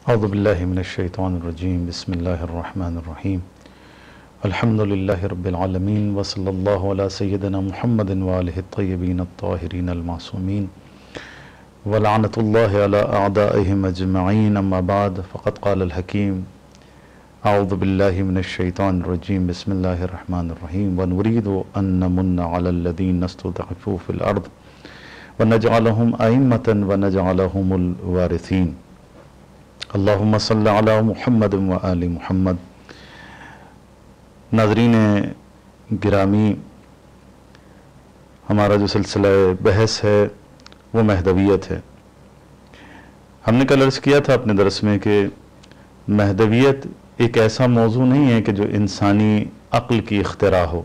اعوذ باللہ من الشیطان الرجیم بسم اللہ الرحمن الرحیم الحمدللہ رب العالمین وصلی اللہ علی سیدنا محمد وآلہ الطیبین الطاہرین المعصومین ولعنت اللہ علی اعدائہم اجمعین اما بعد فقد قال الحکیم اعوذ باللہ من الشیطان الرجیم بسم اللہ الرحمن الرحیم ونريد ان نمن علی الذین استضعفوا فی الارض ونجعلہم ائمة ونجعلہم الوارثین اللہم صلی علی محمد و آل محمد۔ ناظرین گرامی، ہمارا جو سلسلہ بحث ہے وہ مہدویت ہے۔ ہم نے کل عرض کیا تھا اپنے درس میں کہ مہدویت ایک ایسا موضوع نہیں ہے کہ جو انسانی عقل کی اختراع ہو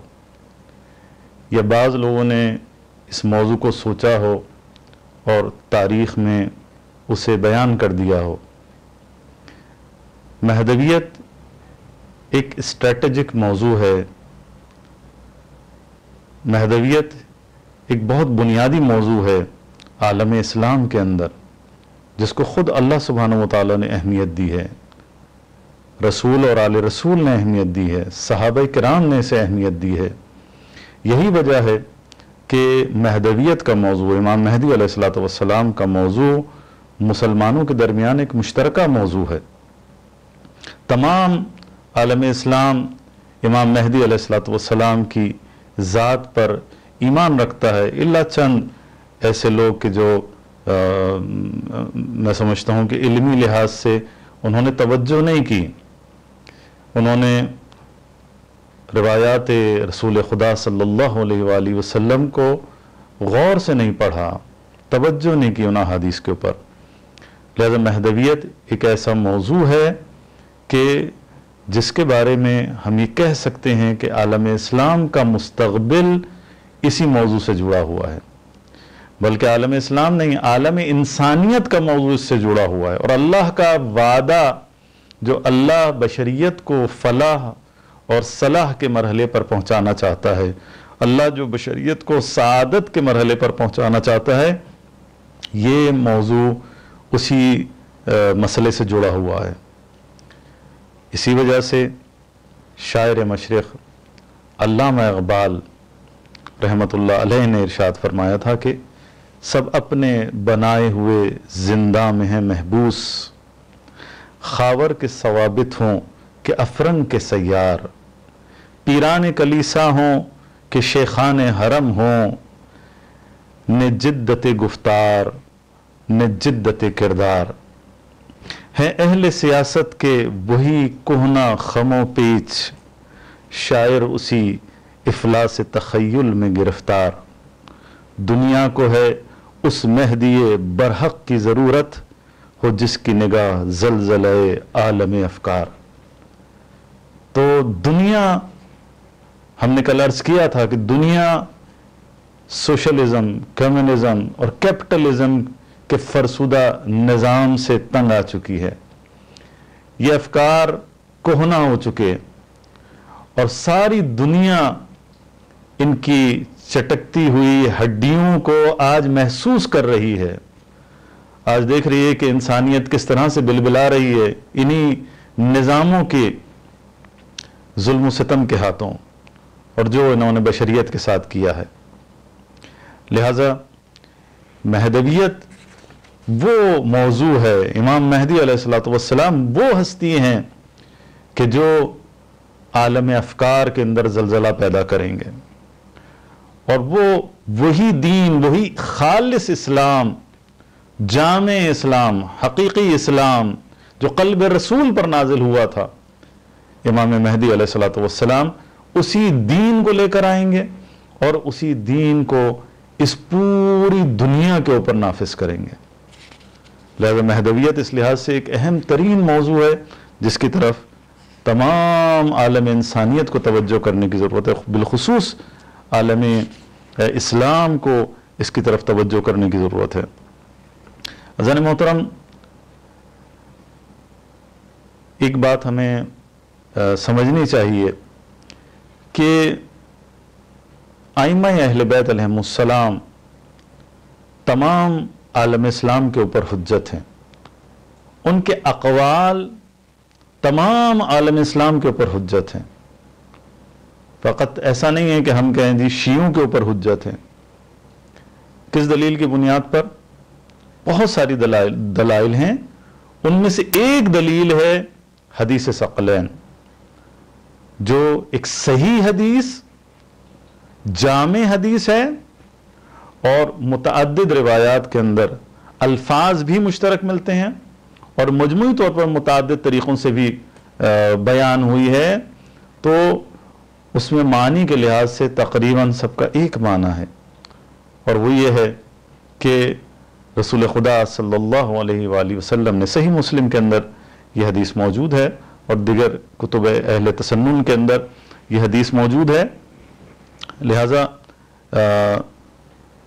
یا بعض لوگوں نے اس موضوع کو سوچا ہو اور تاریخ میں اسے بیان کر دیا ہو۔ مہدویت ایک اسٹریٹجک موضوع ہے۔ مہدویت ایک بہت بنیادی موضوع ہے عالم اسلام کے اندر، جس کو خود اللہ سبحانہ و تعالیٰ نے اہمیت دی ہے، رسول اور آل رسول نے اہمیت دی ہے، صحابہ کرام نے اسے اہمیت دی ہے۔ یہی وجہ ہے کہ مہدویت کا موضوع، امام مہدی علیہ السلام کا موضوع مسلمانوں کے درمیان ایک مشترکہ موضوع ہے۔ تمام عالم اسلام امام مہدی علیہ السلام کی ذات پر ایمان رکھتا ہے، الا چند ایسے لوگ کہ جو میں سمجھتا ہوں کہ علمی لحاظ سے انہوں نے توجہ نہیں کی، انہوں نے روایات رسول خدا صلی اللہ علیہ وآلہ وسلم کو غور سے نہیں پڑھا، توجہ نہیں کی ان احادیث کے اوپر۔ لہذا مہدویت ایک ایسا موضوع ہے کہ جس کے بارے میں ہم یہ کہہ سکتے ہیں کہ عالم اسلام کا مستقبل اسی موضوع سے جڑا ہوا ہے، بلکہ عالم اسلام نہیں، عالم انسانیت کا موضوع اس سے جڑا ہوا ہے۔ اور اللہ کا وعدہ جو اللہ بشریت کو فلاح اور صلاح کے مرحلے پر پہنچانا چاہتا ہے، اللہ جو بشریت کو سعادت کے مرحلے پر پہنچانا چاہتا ہے، یہ موضوع اسی مسئلے سے جڑا ہوا ہے۔ اسی وجہ سے شاعر مشرق علامہ اقبال رحمۃ اللہ علیہ نے ارشاد فرمایا تھا کہ سب اپنے بنائے ہوئے زندہ میں ہیں محبوس، خاور کے ثوابت ہوں کہ افرن کے سیار، پیران کلیسا ہوں کہ شیخان حرم ہوں، نے جدت گفتار نے جدت کردار، ہیں اہل سیاست کے وہی کہنا خم و پیچ، شاعر اسی افلاس تخیل میں گرفتار، دنیا کو ہے اس مہدی برحق کی ضرورت، ہو جس کی نگاہ زلزلہ عالم افکار۔ تو دنیا، ہم نے کل عرض کیا تھا کہ دنیا سوشلزم، کمیونزم اور کیپٹلزم کہ فرسودہ نظام سے تنگ آ چکی ہے، یہ افکار کہنا ہو چکے اور ساری دنیا ان کی چٹکتی ہوئی ہڈیوں کو آج محسوس کر رہی ہے، آج دیکھ رہی ہے کہ انسانیت کس طرح سے بلبلا رہی ہے انہی نظاموں کے ظلم و ستم کے ہاتھوں، اور جو انہوں نے بشریت کے ساتھ کیا ہے۔ لہذا مہدویت وہ موضوع ہے، امام مہدی علیہ السلام وہ ہستی ہیں کہ جو عالم افکار کے اندر زلزلہ پیدا کریں گے، اور وہ وہی دین، وہی خالص اسلام، جامع اسلام، حقیقی اسلام جو قلب رسول پر نازل ہوا تھا، امام مہدی علیہ السلام اسی دین کو لے کر آئیں گے اور اسی دین کو اس پوری دنیا کے اوپر نافذ کریں گے۔ لہذا مہدویت اس لحاظ سے ایک اہم ترین موضوع ہے جس کی طرف تمام عالم انسانیت کو توجہ کرنے کی ضرورت ہے، بالخصوص عالم اسلام کو اس کی طرف توجہ کرنے کی ضرورت ہے۔ عزیزان محترم، ایک بات ہمیں سمجھنی چاہیے کہ ائمہ اہل بیت علیہم السلام تمام عالم اسلام کے اوپر حجت ہیں، ان کے اقوال تمام عالم اسلام کے اوپر حجت ہیں. فقط ایسا نہیں ہے کہ ہم کہیں جی شیعوں کے اوپر حجت ہے. کس دلیل کی بنیاد پر؟ بہت ساری دلائل ہیں. ان میں سے ایک دلیل ہے حدیث ثقلین، جو ایک صحیح حدیث، جامع حدیث ہے، اور متعدد روایات کے اندر الفاظ بھی مشترک ملتے ہیں اور مجموعی طور پر متعدد طریقوں سے بھی بیان ہوئی ہے. تو اس میں معنی کے لحاظ سے تقریباً سب کا ایک معنی ہے، اور وہ یہ ہے کہ رسول خدا صلی اللہ علیہ وآلہ وسلم نے، صحیح مسلم کے اندر یہ حدیث موجود ہے اور دیگر کتب اہل تسنن کے اندر یہ حدیث موجود ہے. لہذا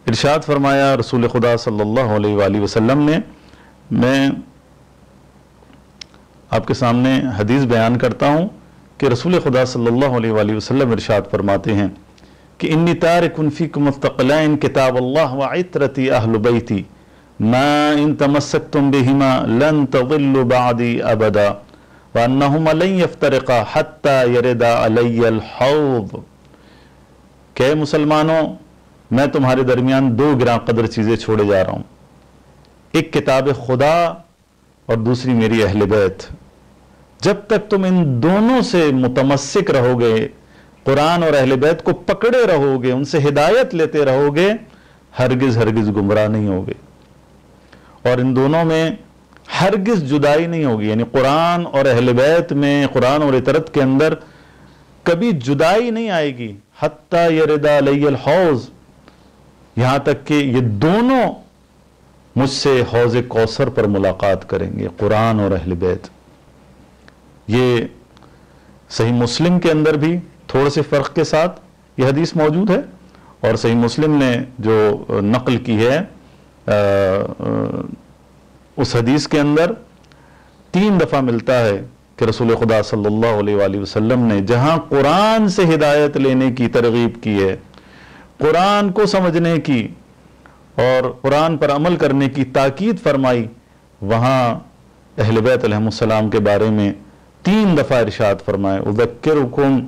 ارشاد فرمایا رسول خدا صلی اللہ علیہ وآلہ وسلم نے، میں آپ کے سامنے حدیث بیان کرتا ہوں کہ رسول خدا صلی اللہ علیہ وآلہ وسلم ارشاد فرماتے ہیں کہ انی تارک فیکم الثقلین کتاب اللہ وعطرتی اہل بیتی ما ان تمسکتم بہما لن تضلوا بعدی ابدا وانہما لن یفترقا حتی یردا علی الحوض. کہ مسلمانوں، میں تمہارے درمیان دو گراں قدر چیزیں چھوڑے جا رہا ہوں، ایک کتاب خدا اور دوسری میری اہل بیت. جب تک تم ان دونوں سے متمسک رہو گے، قرآن اور اہل بیت کو پکڑے رہو گے، ان سے ہدایت لیتے رہو گے، ہرگز گمراہ نہیں ہوگے. اور ان دونوں میں ہرگز جدائی نہیں ہوگی، یعنی قرآن اور اہل بیت میں، قرآن اور اطرت کے اندر کبھی جدائی نہیں آئے گی. حتی یردا علی الحوض، یہاں تک کہ یہ دونوں مجھ سے حوض کوثر پر ملاقات کریں گے، قرآن اور اہل بیت. یہ صحیح مسلم کے اندر بھی تھوڑے سے فرق کے ساتھ یہ حدیث موجود ہے، اور صحیح مسلم نے جو نقل کی ہے اس حدیث کے اندر 3 دفعہ ملتا ہے کہ رسول خدا صلی اللہ علیہ وآلہ وسلم نے جہاں قرآن سے ہدایت لینے کی ترغیب کی ہے، قرآن کو سمجھنے کی اور قرآن پر عمل کرنے کی تاکید فرمائی، وہاں اہل بیت علیہم السلام کے بارے میں 3 دفعہ ارشاد فرمائے، اذکرکم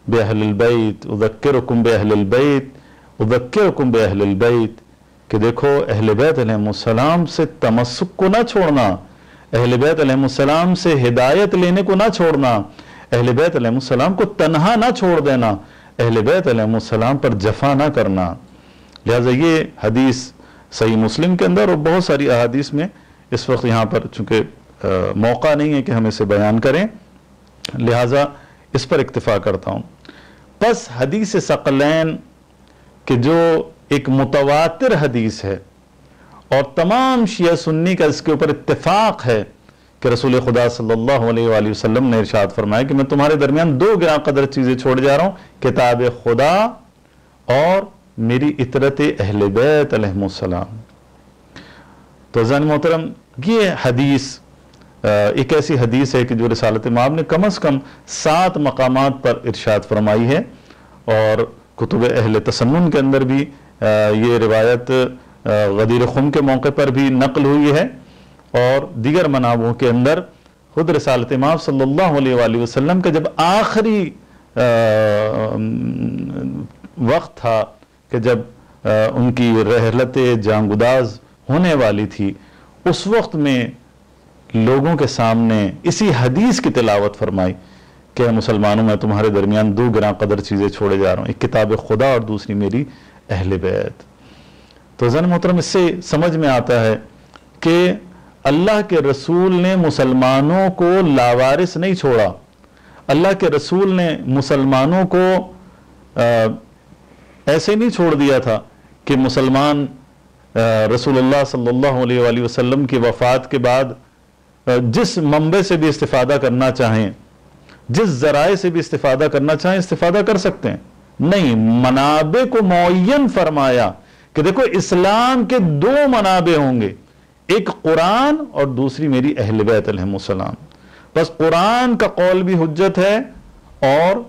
باہل البیت، اذکرکم باہل البیت، اذکرکم باہل البیت، کہ دیکھو اہل بیت علیہم السلام سے تمسک کو نہ چھوڑنا، اہل بیت علیہم السلام سے ہدایت لینے کو نہ چھوڑنا، اہل بیت علیہم السلام کو تنہا نہ چھوڑ دینا، اہل بیت علیہم السلام پر جفا نہ کرنا. لہذا یہ حدیث صحیح مسلم کے اندر اور بہت ساری احادیث میں، اس وقت یہاں پر چونکہ موقع نہیں ہے کہ ہم اسے بیان کریں، لہذا اس پر اکتفا کرتا ہوں. پس حدیث ثقلین کہ جو ایک متواتر حدیث ہے اور تمام شیعہ سنی کا اس کے اوپر اتفاق ہے کہ رسول خدا صلی اللہ علیہ وآلہ وسلم نے ارشاد فرمایا کہ میں تمہارے درمیان 2 گراں قدر چیزیں چھوڑ جا رہا ہوں، کتاب خدا اور میری اطرت اہل بیت علیہم السلام. تو عزیزان محترم، یہ حدیث ایک ایسی حدیث ہے کہ جو رسالت مآب نے کم از کم 7 مقامات پر ارشاد فرمائی ہے، اور کتب اہل تسنن کے اندر بھی یہ روایت غدیر خم کے موقع پر بھی نقل ہوئی ہے، اور دیگر منابعوں کے اندر خود رسالت مآب صلی اللہ علیہ وآلہ وسلم کا جب آخری وقت تھا کہ جب ان کی رحلت جانگداز ہونے والی تھی، اس وقت میں لوگوں کے سامنے اسی حدیث کی تلاوت فرمائی کہ مسلمانوں میں تمہارے درمیان 2 گراں قدر چیزیں چھوڑے جا رہا ہوں، ایک کتاب خدا اور دوسری میری اہل بیت. تو زن محترم، اس سے سمجھ میں آتا ہے کہ اللہ کے رسول نے مسلمانوں کو لاوارث نہیں چھوڑا. اللہ کے رسول نے مسلمانوں کو ایسے نہیں چھوڑ دیا تھا کہ مسلمان رسول اللہ صلی اللہ علیہ وآلہ وسلم کی وفات کے بعد جس منبع سے بھی استفادہ کرنا چاہیں، جس ذرائع سے بھی استفادہ کرنا چاہیں، استفادہ کر سکتے ہیں. نہیں، منابع کو معین فرمایا کہ دیکھو اسلام کے 2 منابع ہوں گے، ایک قرآن اور دوسری میری اہل بیت علیہم السلام. بس قرآن کا قول بھی حجت ہے اور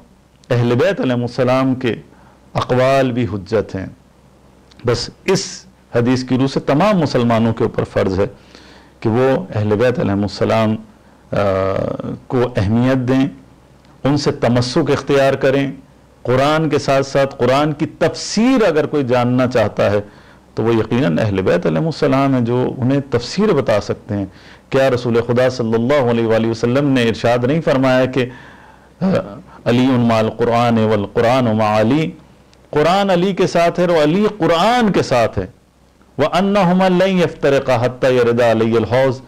اہل بیت علیہم السلام کے اقوال بھی حجت ہیں. بس اس حدیث کی روح سے تمام مسلمانوں کے اوپر فرض ہے کہ وہ اہل بیت علیہم السلام کو اہمیت دیں، ان سے تمسک اختیار کریں، قرآن کے ساتھ ساتھ قرآن کی تفسیر اگر کوئی جاننا چاہتا ہے تو وہ یقیناً اہل بیت علیہم السلام ہیں جو انہیں تفسیر بتا سکتے ہیں۔ کیا رسول خدا صلی اللہ علیہ وآلہ وسلم نے ارشاد نہیں فرمایا کہ علی مع القرآن والقرآن مع علی، قرآن علی کے ساتھ ہے اور علی قرآن کے ساتھ ہے، وَأَنَّهُمَا لَن يَفْتَرِقَا حَتَّى يَرِدَ عَلَيَّ الْحَوْض،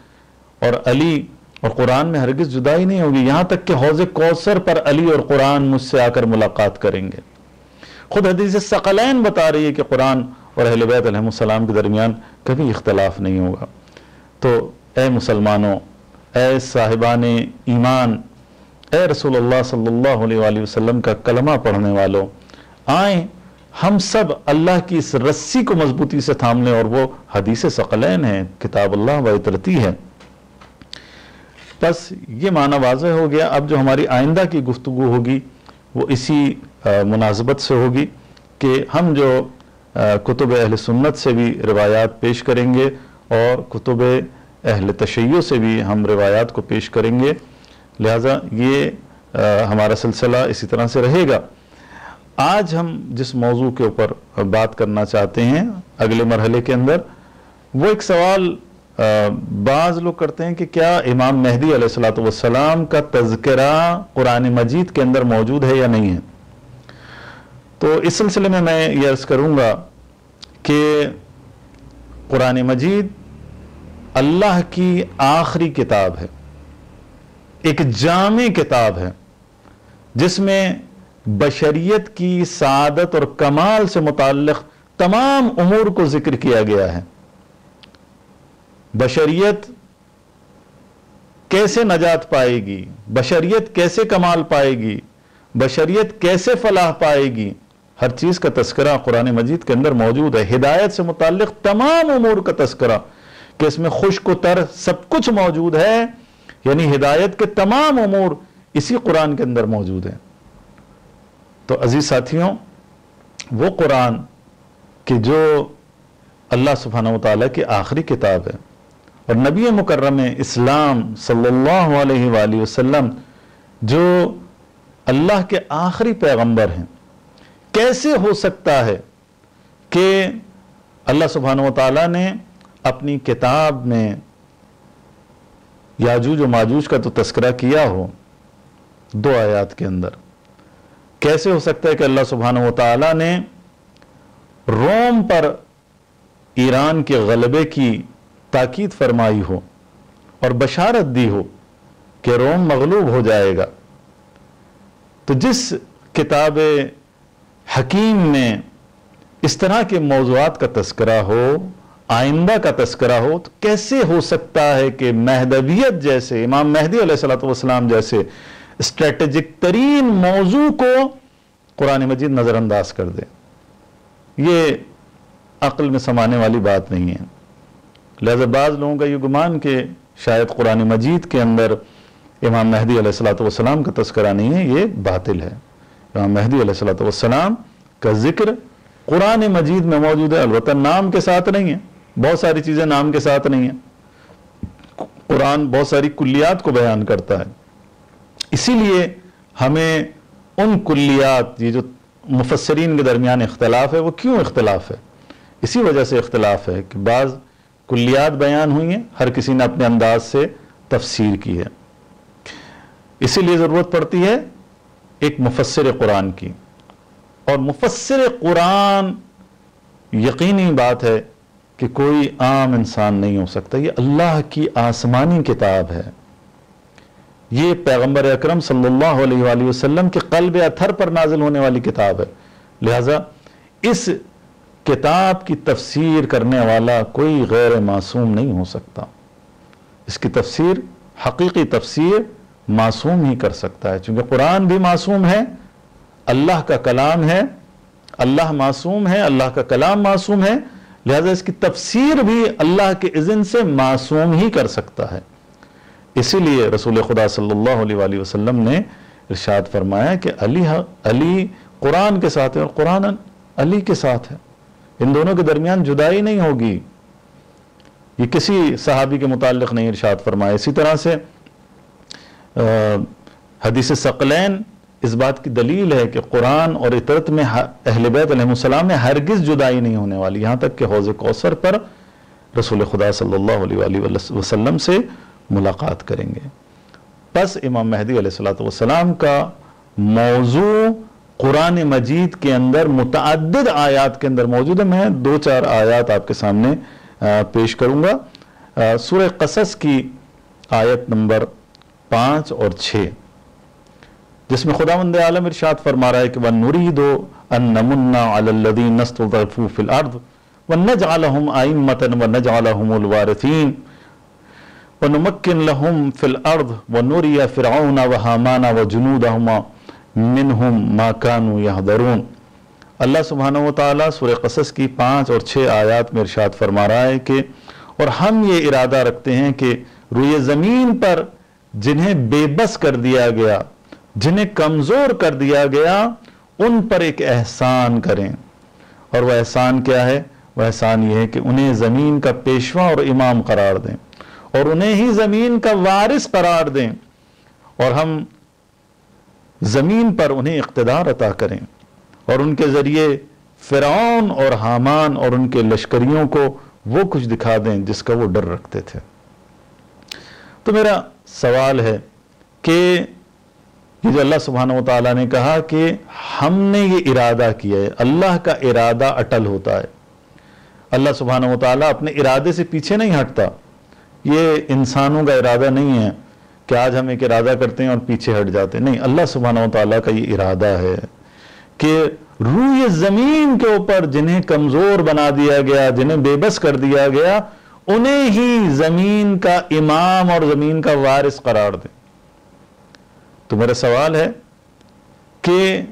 اور علی اور قرآن میں ہرگز جدائی نہیں ہوگی یہاں تک کہ حوض کوثر پر علی اور قرآن مجھ سے آ کر ملاقات کریں گے۔ خود حدیث ثقلین بتا رہی ہے کہ قرآن اور اہل بیت علیہم السلام کے درمیان کبھی اختلاف نہیں ہوگا۔ تو اے مسلمانوں، اے صاحبان ایمان، اے رسول اللہ صلی اللہ علیہ وآلہ وسلم کا کلمہ پڑھنے والوں، آئیں ہم سب اللہ کی اس رسی کو مضبوطی سے تھام لیں، اور وہ حدیث ثقلین ہے، کتاب اللہ و اطرتی ہے۔ بس یہ معنی واضح ہو گیا۔ اب جو ہماری آئندہ کی گفتگو ہوگی وہ اسی مناسبت سے ہوگی کہ ہم جو کتب اہل سنت سے بھی روایات پیش کریں گے اور کتب اہل تشیع سے بھی ہم روایات کو پیش کریں گے، لہٰذا یہ ہمارا سلسلہ اسی طرح سے رہے گا۔ آج ہم جس موضوع کے اوپر بات کرنا چاہتے ہیں اگلے مرحلے کے اندر، وہ ایک سوال بعض لوگ کرتے ہیں کہ کیا امام مہدی علیہ السلام کا تذکرہ قرآن مجید کے اندر موجود ہے یا نہیں ہے؟ تو اس سلسلے میں یہ عرض کروں گا کہ قرآن مجید اللہ کی آخری کتاب ہے، ایک جامع کتاب ہے جس میں بشریت کی سعادت اور کمال سے متعلق تمام امور کو ذکر کیا گیا ہے۔ بشریت کیسے نجات پائے گی، بشریت کیسے کمال پائے گی، بشریت کیسے فلاح پائے گی، ہر چیز کا تذکرہ قرآن مجید کے اندر موجود ہے۔ ہدایت سے متعلق تمام امور کا تذکرہ کہ اس میں خشک و تر سب کچھ موجود ہے، یعنی ہدایت کے تمام امور اسی قرآن کے اندر موجود ہیں۔ تو عزیز ساتھیوں، وہ قرآن کہ جو اللہ سبحانہ وتعالیٰ کی آخری کتاب ہے اور نبی مکرم اسلام صلی اللہ علیہ وآلہ وسلم جو اللہ کے آخری پیغمبر ہیں، کیسے ہو سکتا ہے کہ اللہ سبحانہ وتعالیٰ نے اپنی کتاب میں یاجوج و ماجوج کا تو تذکرہ کیا ہو 2 آیات کے اندر؟ کیسے ہو سکتا ہے کہ اللہ سبحانہ وتعالیٰ نے روم پر ایران کے غلبے کی تاکید فرمائی ہو اور بشارت دی ہو کہ روم مغلوب ہو جائے گا؟ تو جس کتاب حکیم میں اس طرح کے موضوعات کا تذکرہ ہو، آئندہ کا تذکرہ ہو، تو کیسے ہو سکتا ہے کہ مہدویت جیسے، امام مہدی علیہ السلام جیسے اسٹریٹجک ترین موضوع کو قرآن مجید نظر انداز کر دے؟ یہ عقل میں سمانے والی بات نہیں ہے۔ لہذا بعض لوگوں کا یہ گمان کہ شاید قرآن مجید کے اندر امام مہدی علیہ السلام کا تذکرہ نہیں ہے، یہ باطل ہے۔ امام مہدی علیہ السلام کا ذکر قرآن مجید میں موجود ہے، البتہ نام کے ساتھ نہیں ہے، بہت ساری چیزیں نام کے ساتھ نہیں ہیں۔ قرآن بہت ساری کلیات کو بیان کرتا ہے، اسی لیے ہمیں ان کلیات، یہ جو مفسرین کے درمیان اختلاف ہے، وہ کیوں اختلاف ہے؟ اسی وجہ سے اختلاف ہے کہ بعض کلیات بیان ہوئی ہیں، ہر کسی نے اپنے انداز سے تفسیر کی ہے، اسی لیے ضرورت پڑتی ہے ایک مفسر قرآن کی۔ اور مفسر قرآن یقینی بات ہے کہ کوئی عام انسان نہیں ہو سکتا، یہ اللہ کی آسمانی کتاب ہے، یہ پیغمبر اکرم صلی اللہ علیہ وآلہ وسلم کے قلب اطہر پر نازل ہونے والی کتاب ہے۔ لہذا اس کتاب کی تفسیر کرنے والا کوئی غیر معصوم نہیں ہو سکتا، اس کی تفسیر، حقیقی تفسیر معصوم ہی کر سکتا ہے، چونکہ قرآن بھی معصوم ہے، اللہ کا کلام ہے، اللہ معصوم ہے، اللہ کا کلام معصوم ہے، لہذا اس کی تفسیر بھی اللہ کے اذن سے معصوم ہی کر سکتا ہے۔ اسی لیے رسول خدا صلی اللہ علیہ وآلہ وسلم نے ارشاد فرمایا کہ علی قرآن کے ساتھ ہے اور قرآن علی کے ساتھ ہے، ان دونوں کے درمیان جدائی نہیں ہوگی۔ یہ کسی صحابی کے متعلق نہیں ارشاد فرمایا. اسی طرح سے حدیث ثقلین اس بات کی دلیل ہے کہ قرآن اور اطرت میں اہل بیت علیہ السلام میں ہرگز جدائی نہیں ہونے والی، یہاں تک کہ حوض کوثر پر رسول خدا صلی اللہ علیہ وآلہ وسلم سے ملاقات کریں گے. پس امام مہدی علیہ السلام کا موضوع قرآن مجید کے اندر متعدد آیات کے اندر موجود ہے. میں 2-4 آیات آپ کے سامنے پیش کروں گا. سورہ قصص کی آیت نمبر 5 اور 6 جس میں خداوند عالم ارشاد فرما رہا ہے کہ وَنُرِيدُ أَن نَّمُنَّ عَلَى الَّذِينَ اسْتُضْعِفُوا فِي الْأَرْضِ وَنَجْعَلَهُمْ أَئِمَّةً وَنَجْعَلَهُمُ الْوَارِثِينَ وَنُمَكِّنَ لَهُمْ فِي الْأَرْضِ وَنُرِيَ فِرْعَوْنَ وَهَامَانَ وَجُنُودَهُمَا مِنْهُمْ مَا كَانُوا يَحْذَرُونَ. اللہ سبحانہ وتعالیٰ سورہ قصص کی 5 اور 6 آیات میں ارشاد فرما رہا ہے کہ اور ہم یہ ارادہ رکھتے ہیں کہ روئے زمین پر جنہیں بے بس کر دیا گیا، جنہیں کمزور کر دیا گیا، ان پر ایک احسان کریں. اور وہ احسان کیا ہے؟ وہ احسان یہ ہے کہ انہیں زمین کا پیشوا اور امام قرار دیں اور انہیں ہی زمین کا وارث قرار دیں اور ہم زمین پر انہیں اقتدار عطا کریں اور ان کے ذریعے فرعون اور حامان اور ان کے لشکریوں کو وہ کچھ دکھا دیں جس کا وہ ڈر رکھتے تھے. تو میرا سوال ہے کہ یہ جو اللہ سبحانہ وتعالیٰ نے کہا کہ ہم نے یہ ارادہ کیا ہے، اللہ کا ارادہ اٹل ہوتا ہے. اللہ سبحانہ وتعالیٰ اپنے ارادے سے پیچھے نہیں ہٹتا. یہ انسانوں کا ارادہ نہیں ہے کہ آج ہم ایک ارادہ کرتے ہیں اور پیچھے ہٹ جاتے ہیں. نہیں، اللہ سبحانہ وتعالیٰ کا یہ ارادہ ہے کہ روئے زمین کے اوپر جنہیں کمزور بنا دیا گیا، جنہیں بے بس کر دیا گیا، انہیں ہی زمین کا امام اور زمین کا وارث قرار دیں. تو میرا سوال ہے کہ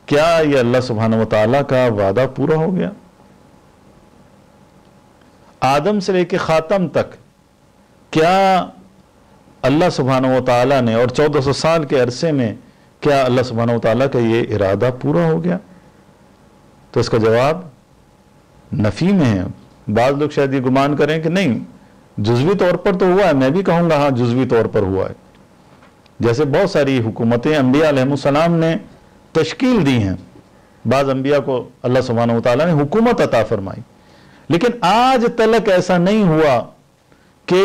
کیا یہ اللہ سبحانہ وتعالیٰ کا وعدہ پورا ہو گیا؟ آدم سے لے کے خاتم تک کیا اللہ سبحانہ وتعالیٰ نے، اور 1400 سال کے عرصے میں کیا اللہ سبحانہ وتعالیٰ کا یہ ارادہ پورا ہو گیا؟ تو اس کا جواب نفی میں ہے. بعض لوگ شاید یہ گمان کریں کہ نہیں، جزوی طور پر تو ہوا ہے. میں بھی کہوں گا ہاں، جزوی طور پر ہوا ہے. جیسے بہت ساری حکومتیں انبیاء علیہ السلام نے تشکیل دی ہیں، بعض انبیاء کو اللہ سبحانہ وتعالیٰ نے حکومت عطا فرمائی، لیکن آج تلک ایسا نہیں ہوا کہ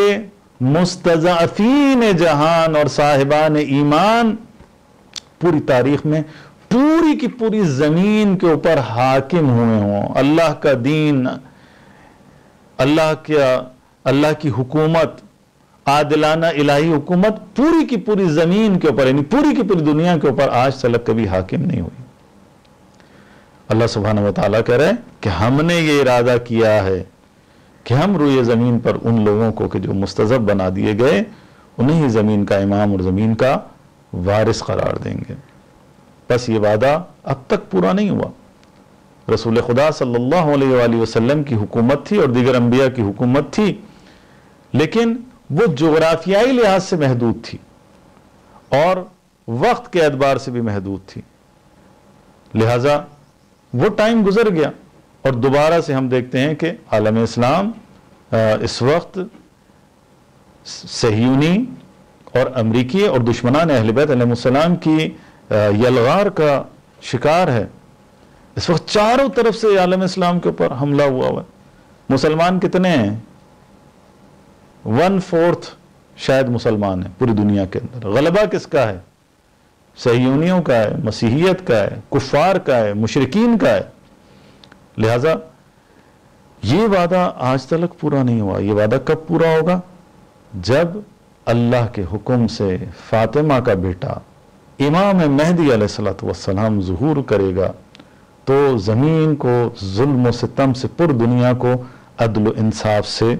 مستضعفین جہان اور صاحبان ایمان پوری تاریخ میں پوری کی پوری زمین کے اوپر حاکم ہوئے ہوں. اللہ کا دین، اللہ کی حکومت، عادلانہ الہی حکومت پوری کی پوری زمین کے اوپر، یعنی پوری کی پوری دنیا کے اوپر آج تلک کبھی حاکم نہیں ہوئی. اللہ سبحانہ وتعالیٰ کہہ رہے ہیں کہ ہم نے یہ ارادہ کیا ہے کہ ہم روئے زمین پر ان لوگوں کو کہ جو مستضعف بنا دیے گئے، انہیں ہی زمین کا امام اور زمین کا وارث قرار دیں گے. بس یہ وعدہ اب تک پورا نہیں ہوا. رسول خدا صلی اللہ علیہ وآلہ وسلم کی حکومت تھی اور دیگر انبیاء کی حکومت تھی، لیکن وہ جغرافیائی لحاظ سے محدود تھی اور وقت کے اعتبار سے بھی محدود تھی. لہذا وہ ٹائم گزر گیا اور دوبارہ سے ہم دیکھتے ہیں کہ عالم اسلام اس وقت صہیونی اور امریکی اور دشمنان اہل بیت علیہ السلام کی یلغار کا شکار ہے. اس وقت چاروں طرف سے عالم اسلام کے اوپر حملہ ہوا ہے. مسلمان کتنے ہیں؟ 1/4 شاید مسلمان ہیں پوری دنیا کے اندر. غلبہ کس کا ہے؟ صہیونیوں کا ہے، مسیحیت کا ہے، کفار کا ہے، مشرکین کا ہے. لہذا یہ وعدہ آج تلک پورا نہیں ہوا. یہ وعدہ کب پورا ہوگا؟ جب اللہ کے حکم سے فاطمہ کا بیٹا امام مہدی علیہ السلام ظہور کرے گا تو زمین کو ظلم و ستم سے پر دنیا کو عدل و انصاف سے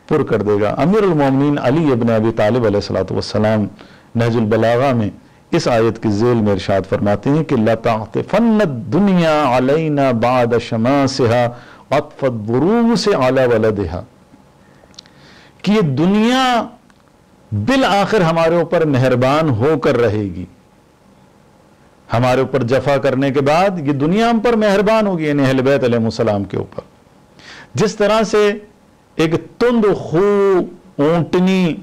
پر کر دے گا. امیر المومنین علی ابن ابی طالب علیہ السلام نہج البلاغہ میں اس آیت کی ذیل میں ارشاد فرماتے ہیں کہ لَتَعْطِفَنَّ الدُّنْيَا عَلَيْنَا بَعْدَ شَمَاسِهَا عَطْفَ الضُّرُوسِ عَلَى وَلَدِهَا، کہ یہ دنیا بالآخر ہمارے اوپر مہربان ہو کر رہے گی. ہمارے اوپر جفا کرنے کے بعد یہ دنیا ہم پر مہربان ہوگی، یعنی اہل بیت علیہ السلام کے اوپر. جس طرح سے ایک تند خو اونٹنی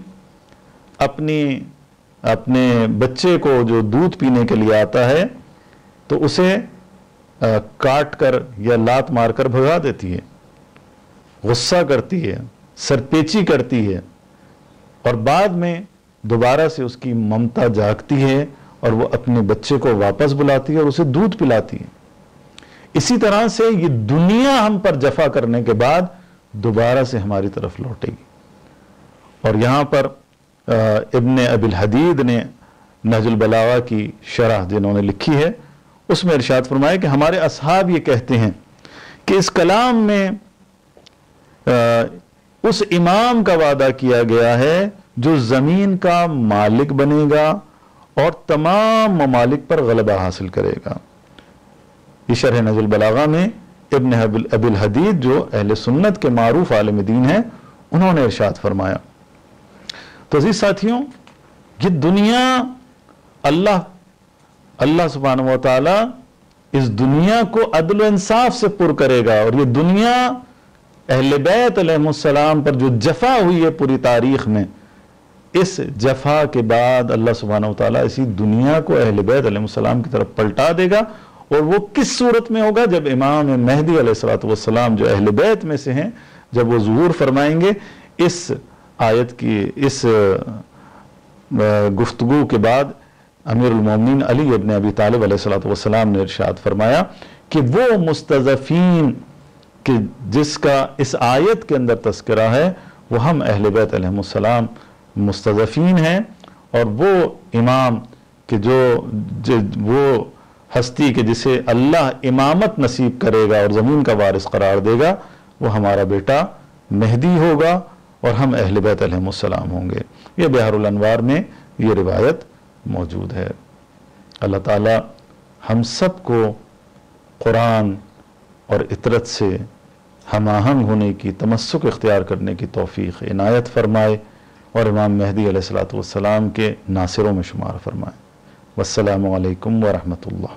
اپنے بچے کو جو دودھ پینے کے لیے آتا ہے تو اسے کاٹ کر یا لات مار کر بھگا دیتی ہے، غصہ کرتی ہے، سرپیچی کرتی ہے، اور بعد میں دوبارہ سے اس کی ممتا جاگتی ہے اور وہ اپنے بچے کو واپس بلاتی ہے اور اسے دودھ پلاتی ہے۔ اسی طرح سے یہ دنیا ہم پر جفا کرنے کے بعد دوبارہ سے ہماری طرف لوٹے گی۔ اور یہاں پر ابن ابی الحدید نے نہج البلاغہ کی شرح جنہوں نے لکھی ہے، اس میں ارشاد فرمایا کہ ہمارے اصحاب یہ کہتے ہیں کہ اس کلام میں اس امام کا وعدہ کیا گیا ہے جو زمین کا مالک بنے گا اور تمام ممالک پر غلبہ حاصل کرے گا۔ یہ شرح نہج البلاغہ میں ابن ابی الحدید جو اہل سنت کے معروف عالم دین ہیں انہوں نے ارشاد فرمایا۔ تو عزیز ساتھیوں، یہ دنیا اللہ سبحانہ و تعالی اس دنیا کو عدل و انصاف سے پر کرے گا، اور یہ دنیا اہل بیت علیہ السلام پر جو جفا ہوئی ہے پوری تاریخ میں، اس جفا کے بعد اللہ سبحانہ و تعالیٰ اسی دنیا کو اہل بیت علیہ السلام کی طرف پلٹا دے گا۔ اور وہ کس صورت میں ہوگا؟ جب امام مہدی علیہ السلام جو اہل بیت میں سے ہیں جب وہ ظہور فرمائیں گے۔ اس آیت کی اس گفتگو کے بعد امیر المومنین علی ابن ابی طالب علیہ السلام نے ارشاد فرمایا کہ وہ مستضعفین کہ جس کا اس آیت کے اندر تذکرہ ہے وہ ہم اہل بیت علیہ السلام مستضعفین ہیں، اور وہ امام کہ وہ ہستی کہ جسے اللہ امامت نصیب کرے گا اور زمین کا وارث قرار دے گا، وہ ہمارا بیٹا مہدی ہوگا اور ہم اہل بیت علیہ السلام ہوں گے۔ یہ بحر الانوار میں یہ روایت موجود ہے۔ اللہ تعالی ہم سب کو قرآن اور اطرت سے ہم آہنگ ہونے کی، تمسک اختیار کرنے کی توفیق عنایت فرمائے، اور امام مہدی علیہ السلام کے ناصروں میں شمار فرمائے۔ والسلام علیکم ورحمۃ اللہ۔